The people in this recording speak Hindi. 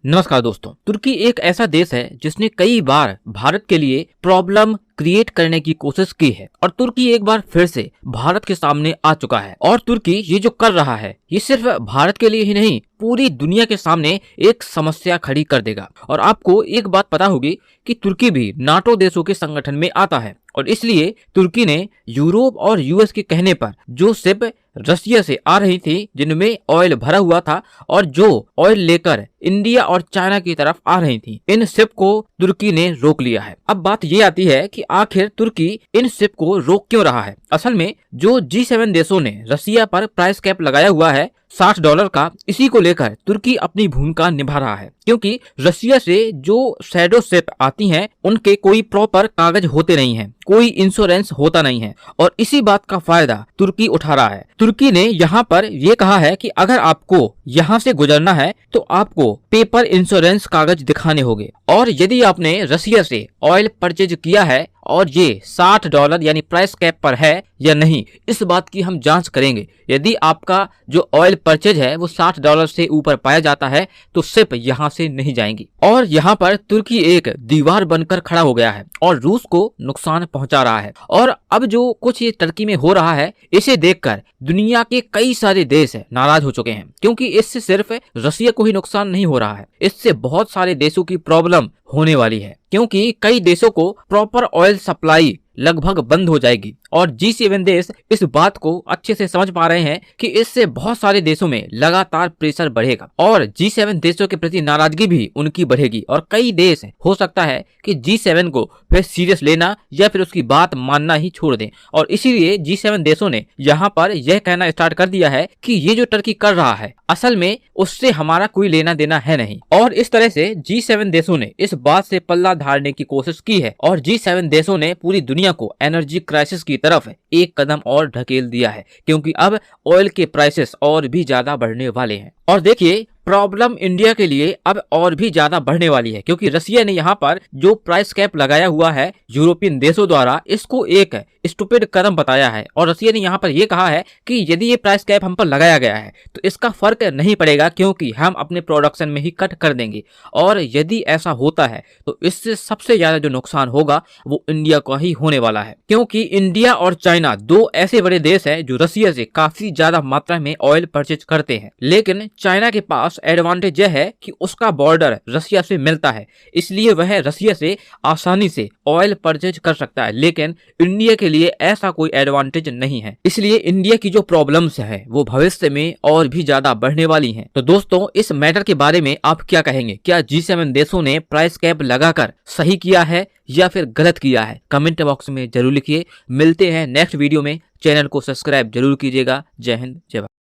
नमस्कार दोस्तों। तुर्की एक ऐसा देश है जिसने कई बार भारत के लिए प्रॉब्लम क्रिएट करने की कोशिश की है और तुर्की एक बार फिर से भारत के सामने आ चुका है। और तुर्की ये जो कर रहा है ये सिर्फ भारत के लिए ही नहीं, पूरी दुनिया के सामने एक समस्या खड़ी कर देगा। और आपको एक बात पता होगी कि तुर्की भी नाटो देशों के संगठन में आता है और इसलिए तुर्की ने यूरोप और यूएस के कहने पर जो शिप रसिया से आ रही थी, जिनमें ऑयल भरा हुआ था और जो ऑयल लेकर इंडिया और चाइना की तरफ आ रही थी, इन शिप को तुर्की ने रोक लिया है। अब बात ये आती है कि आखिर तुर्की इन शिप को रोक क्यों रहा है। असल में जो G7 देशों ने रसिया पर प्राइस कैप लगाया हुआ है $60 का, इसी को लेकर तुर्की अपनी भूमिका निभा रहा है, क्योंकि रसिया से जो शैडो शिप आती हैं उनके कोई प्रॉपर कागज होते नहीं हैं, कोई इंश्योरेंस होता नहीं है और इसी बात का फायदा तुर्की उठा रहा है। तुर्की ने यहाँ पर ये कहा है कि अगर आपको यहाँ से गुजरना है तो आपको पेपर इंश्योरेंस कागज दिखाने होंगे और यदि आपने रसिया से ऑयल परचेज किया है और ये $60 यानी प्राइस कैप पर है या नहीं, इस बात की हम जांच करेंगे। यदि आपका जो ऑयल परचेज है वो $60 से ऊपर पाया जाता है तो शिप यहाँ से नहीं जाएंगी। और यहाँ पर तुर्की एक दीवार बनकर खड़ा हो गया है और रूस को नुकसान पहुंचा रहा है। और अब जो कुछ ये टर्की में हो रहा है, इसे देखकर दुनिया के कई सारे देश नाराज हो चुके हैं, क्योंकि इससे सिर्फ रसिया को ही नुकसान नहीं हो रहा है, इससे बहुत सारे देशों की प्रॉब्लम होने वाली है, क्योंकि कई देशों को प्रॉपर ऑयल सप्लाई लगभग बंद हो जाएगी। और G7 देश इस बात को अच्छे से समझ पा रहे हैं कि इससे बहुत सारे देशों में लगातार प्रेशर बढ़ेगा और G7 देशों के प्रति नाराजगी भी उनकी बढ़ेगी और कई देश हो सकता है कि G7 को फिर सीरियस लेना या फिर उसकी बात मानना ही छोड़ दें। और इसीलिए G7 देशों ने यहाँ पर यह कहना स्टार्ट कर दिया है कि ये जो टर्की कर रहा है असल में उससे हमारा कोई लेना देना है नहीं। और इस तरह से G7 देशों ने इस बात से पल्ला झाड़ने की कोशिश की है और G7 देशों ने पूरी दुनिया को एनर्जी क्राइसिस की तरफ एक कदम और ढकेल दिया है, क्योंकि अब ऑयल के प्राइसेस और भी ज्यादा बढ़ने वाले हैं। और देखिए, प्रॉब्लम इंडिया के लिए अब और भी ज्यादा बढ़ने वाली है, क्योंकि रसिया ने यहाँ पर जो प्राइस कैप लगाया हुआ है यूरोपियन देशों द्वारा, इसको एक स्टूपिड कदम बताया है। और रसिया ने यहाँ पर यह कहा है कि यदि ये प्राइस कैप हम पर लगाया गया है तो इसका फर्क नहीं पड़ेगा, क्योंकि हम अपने प्रोडक्शन में ही कट कर देंगे। और यदि ऐसा होता है तो इससे सबसे ज्यादा जो नुकसान होगा वो इंडिया का ही होने वाला है, क्योंकि इंडिया और चाइना दो ऐसे बड़े देश हैं जो रसिया से काफी ज्यादा मात्रा में ऑयल परचेज करते हैं। लेकिन चाइना के पास एडवांटेज यह है कि उसका बॉर्डर रसिया से मिलता है, इसलिए वह रसिया से आसानी से ऑयल परचेज कर सकता है। लेकिन इंडिया के लिए ऐसा कोई एडवांटेज नहीं है, इसलिए इंडिया की जो प्रॉब्लम्स है वो भविष्य में और भी ज्यादा बढ़ने वाली हैं। तो दोस्तों, इस मैटर के बारे में आप क्या कहेंगे? क्या G7 देशों ने प्राइस कैप लगाकर सही किया है या फिर गलत किया है? कमेंट बॉक्स में जरूर लिखिए। मिलते हैं नेक्स्ट वीडियो में। चैनल को सब्सक्राइब जरूर कीजिएगा। जय हिंद, जय भारत।